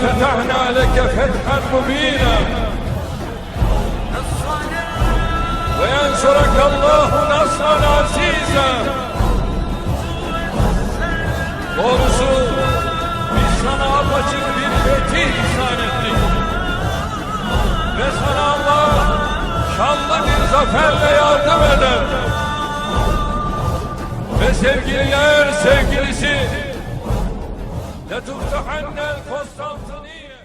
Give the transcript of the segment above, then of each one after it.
فتحنا لك فتحا مبينا وينصرك الله نصرا عزيزا. Doğrusu biz sana apaçık bir fetih ihsan ettik ve sana Allah şanlı bir zaferle yardım eder. Ve sevgililer sevgilisi لَتُفْتَحَنَّ الْقُسْطَنْطِنِيَّةَ.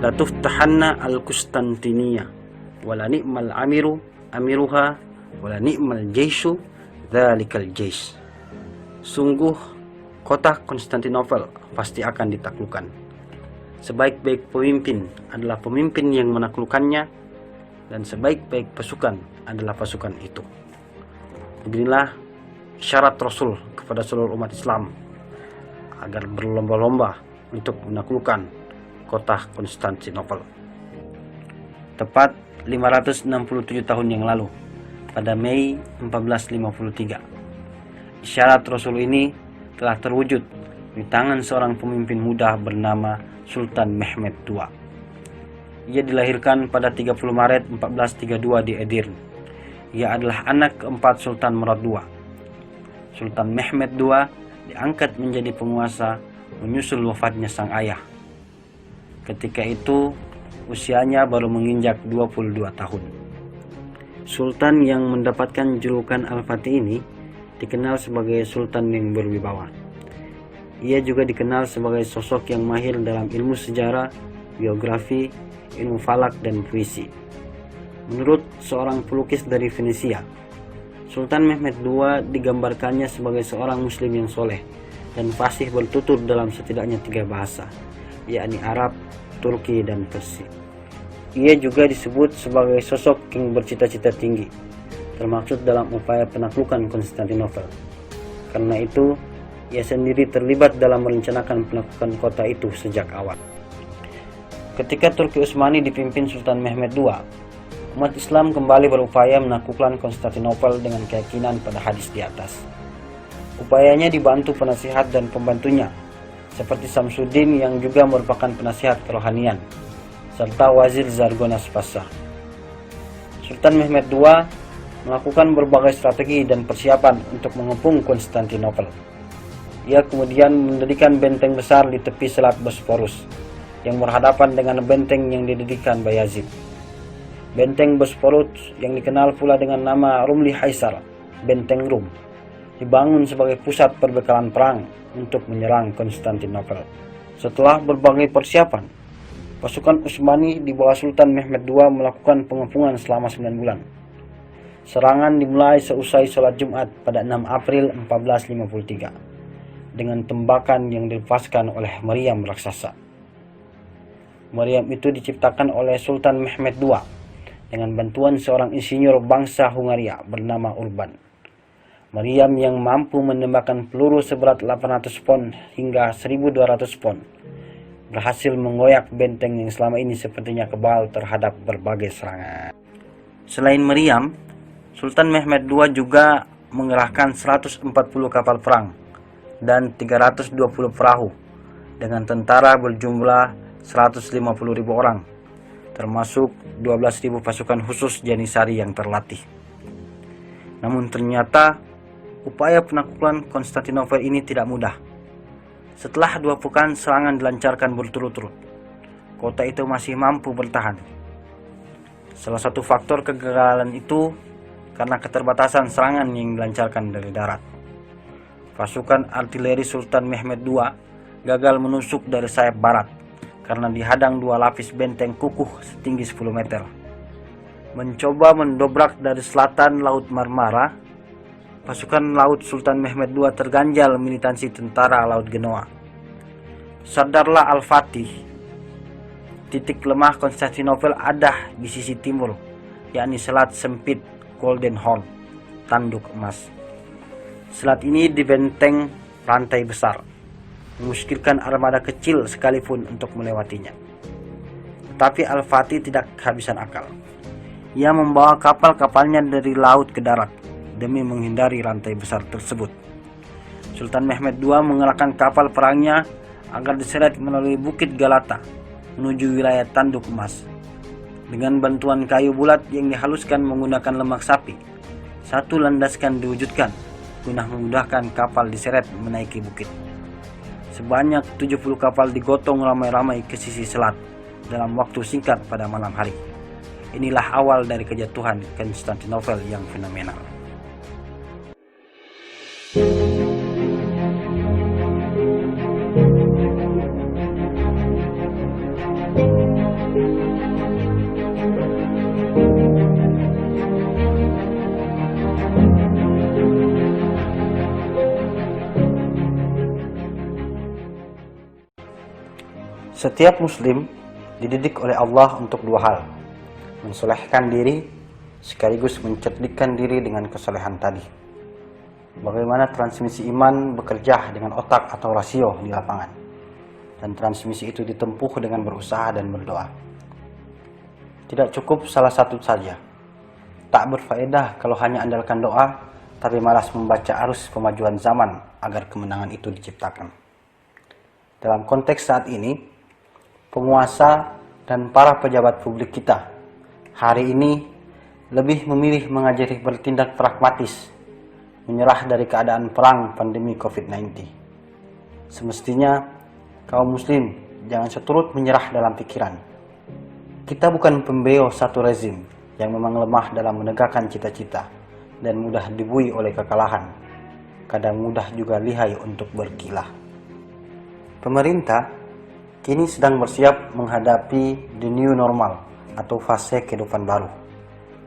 Latuftahanna al-Qustantiniyah wala ni'mal amiru amiruha wala ni'mal jaishu dzalikal jais. Sungguh kota Konstantinopel pasti akan ditaklukkan. Sebaik-baik pemimpin adalah pemimpin yang menaklukkannya, dan sebaik-baik pasukan adalah pasukan itu. Beginilah syarat Rasul kepada seluruh umat Islam agar berlomba-lomba untuk menaklukkan kota Konstantinopel. Tepat 567 tahun yang lalu, pada Mei 1453, isyarat Rasul ini telah terwujud di tangan seorang pemimpin muda bernama Sultan Mehmed II. Ia dilahirkan pada 30 Maret 1432 di Edirne. Ia adalah anak keempat Sultan Murad II. Sultan Mehmed II diangkat menjadi penguasa menyusul wafatnya sang ayah. Ketika itu usianya baru menginjak 22 tahun. Sultan yang mendapatkan julukan Al-Fatih ini dikenal sebagai sultan yang berwibawa. Ia juga dikenal sebagai sosok yang mahir dalam ilmu sejarah, biografi, ilmu falak, dan puisi. Menurut seorang pelukis dari Venesia, Sultan Mehmed II digambarkannya sebagai seorang muslim yang soleh dan fasih bertutur dalam setidaknya 3 bahasa, yakni Arab, Turki, dan Persia. Ia juga disebut sebagai sosok yang bercita-cita tinggi, termasuk dalam upaya penaklukan Konstantinopel. Karena itu, ia sendiri terlibat dalam merencanakan penaklukan kota itu sejak awal. Ketika Turki Utsmani dipimpin Sultan Mehmed II, umat Islam kembali berupaya menaklukkan Konstantinopel dengan keyakinan pada hadis di atas. Upayanya dibantu penasihat dan pembantunya, seperti Samsuddin yang juga merupakan penasihat kerohanian, serta Wazir Zargonas Pasha. Sultan Mehmed II melakukan berbagai strategi dan persiapan untuk mengepung Konstantinopel. Ia kemudian mendirikan benteng besar di tepi Selat Bosporus yang berhadapan dengan benteng yang didirikan Bayazid. Benteng Bosporus yang dikenal pula dengan nama Rumli Haisar, Benteng Rum, dibangun sebagai pusat perbekalan perang untuk menyerang Konstantinopel. Setelah berbagai persiapan, pasukan Utsmani di bawah Sultan Mehmed II melakukan pengepungan selama 9 bulan. Serangan dimulai seusai sholat Jumat pada 6 April 1453 dengan tembakan yang dilepaskan oleh meriam raksasa. Meriam itu diciptakan oleh Sultan Mehmed II dengan bantuan seorang insinyur bangsa Hungaria bernama Urban. Meriam yang mampu menembakkan peluru seberat 800 pon hingga 1200 pon berhasil menggoyak benteng yang selama ini sepertinya kebal terhadap berbagai serangan. Selain meriam, Sultan Mehmed II juga mengerahkan 140 kapal perang dan 320 perahu dengan tentara berjumlah 150.000 orang, termasuk 12.000 pasukan khusus Janisari yang terlatih. Namun ternyata upaya penaklukan Konstantinopel ini tidak mudah. Setelah 2 pekan serangan dilancarkan berturut-turut, kota itu masih mampu bertahan. Salah satu faktor kegagalan itu karena keterbatasan serangan yang dilancarkan dari darat. Pasukan artileri Sultan Mehmed II gagal menusuk dari sayap barat karena dihadang 2 lapis benteng kukuh setinggi 10 meter. Mencoba mendobrak dari selatan Laut Marmara, pasukan laut Sultan Mehmed II terganjal militansi tentara Laut Genoa. Sadarlah Al-Fatih, titik lemah Konstantinopel ada di sisi timur, yakni selat sempit Golden Horn, tanduk emas. Selat ini dibenteng rantai besar, memuskilkan armada kecil sekalipun untuk melewatinya. Tetapi Al-Fatih tidak kehabisan akal. Ia membawa kapal-kapalnya dari laut ke darat demi menghindari rantai besar tersebut. Sultan Mehmed II mengerahkan kapal perangnya agar diseret melalui Bukit Galata menuju wilayah Tanduk Emas. Dengan bantuan kayu bulat yang dihaluskan menggunakan lemak sapi, satu landaskan diwujudkan guna memudahkan kapal diseret menaiki bukit. Sebanyak 70 kapal digotong ramai-ramai ke sisi selat dalam waktu singkat pada malam hari. Inilah awal dari kejatuhan Konstantinopel yang fenomenal. Setiap muslim dididik oleh Allah untuk dua hal: mensolehkan diri sekaligus mencerdikkan diri dengan kesolehan tadi. Bagaimana transmisi iman bekerja dengan otak atau rasio di lapangan, dan transmisi itu ditempuh dengan berusaha dan berdoa. Tidak cukup salah satu saja. Tak berfaedah kalau hanya andalkan doa, tapi malas membaca arus kemajuan zaman agar kemenangan itu diciptakan. Dalam konteks saat ini, penguasa dan para pejabat publik kita hari ini lebih memilih mengajari bertindak pragmatis, menyerah dari keadaan perang pandemi COVID-19. Semestinya kaum muslim jangan seturut menyerah dalam pikiran. Kita bukan pembeo satu rezim yang memang lemah dalam menegakkan cita-cita dan mudah dibui oleh kekalahan, kadang mudah juga lihai untuk berkilah. Pemerintah kini sedang bersiap menghadapi the new normal atau fase kehidupan baru.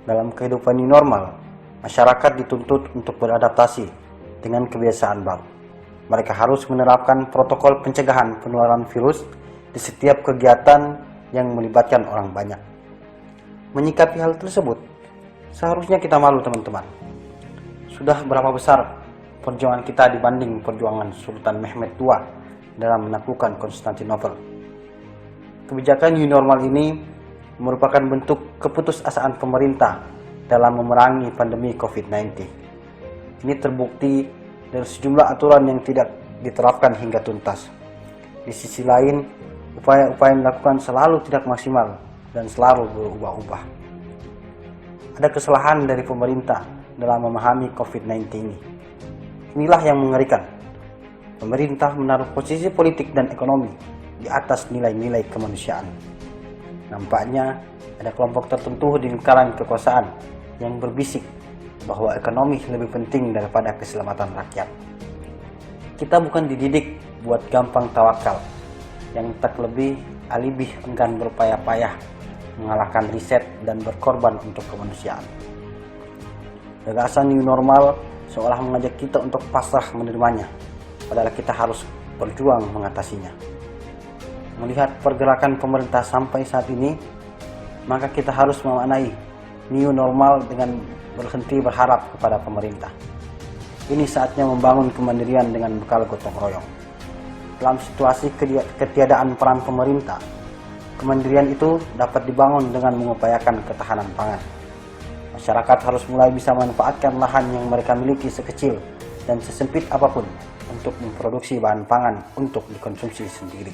Dalam kehidupan new normal, masyarakat dituntut untuk beradaptasi dengan kebiasaan baru. Mereka harus menerapkan protokol pencegahan penularan virus di setiap kegiatan yang melibatkan orang banyak. Menyikapi hal tersebut, seharusnya kita malu, teman-teman. Sudah berapa besar perjuangan kita dibanding perjuangan Sultan Mehmed II dalam menaklukkan Konstantinopel. Kebijakan new normal ini merupakan bentuk keputusasaan pemerintah dalam memerangi pandemi COVID-19. Ini terbukti dari sejumlah aturan yang tidak diterapkan hingga tuntas. Di sisi lain, upaya-upaya yang dilakukan selalu tidak maksimal dan selalu berubah-ubah. Ada kesalahan dari pemerintah dalam memahami COVID-19 ini. Inilah yang mengerikan. Pemerintah menaruh posisi politik dan ekonomi di atas nilai-nilai kemanusiaan. Nampaknya ada kelompok tertentu di lingkaran kekuasaan yang berbisik bahwa ekonomi lebih penting daripada keselamatan rakyat. Kita bukan dididik buat gampang tawakal, yang tak lebih alibih enggan berpayah-payah mengalahkan riset dan berkorban untuk kemanusiaan. Gagasan new normal seolah mengajak kita untuk pasrah menerimanya, padahal kita harus berjuang mengatasinya. Melihat pergerakan pemerintah sampai saat ini, maka kita harus memaknai new normal dengan berhenti berharap kepada pemerintah. Ini saatnya membangun kemandirian dengan bekal gotong royong. Dalam situasi ketiadaan peran pemerintah, kemandirian itu dapat dibangun dengan mengupayakan ketahanan pangan. Masyarakat harus mulai bisa memanfaatkan lahan yang mereka miliki sekecil dan sesempit apapun untuk memproduksi bahan pangan untuk dikonsumsi sendiri.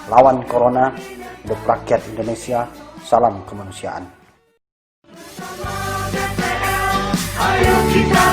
Lawan Corona, hidup rakyat Indonesia, salam kemanusiaan. Ayo kita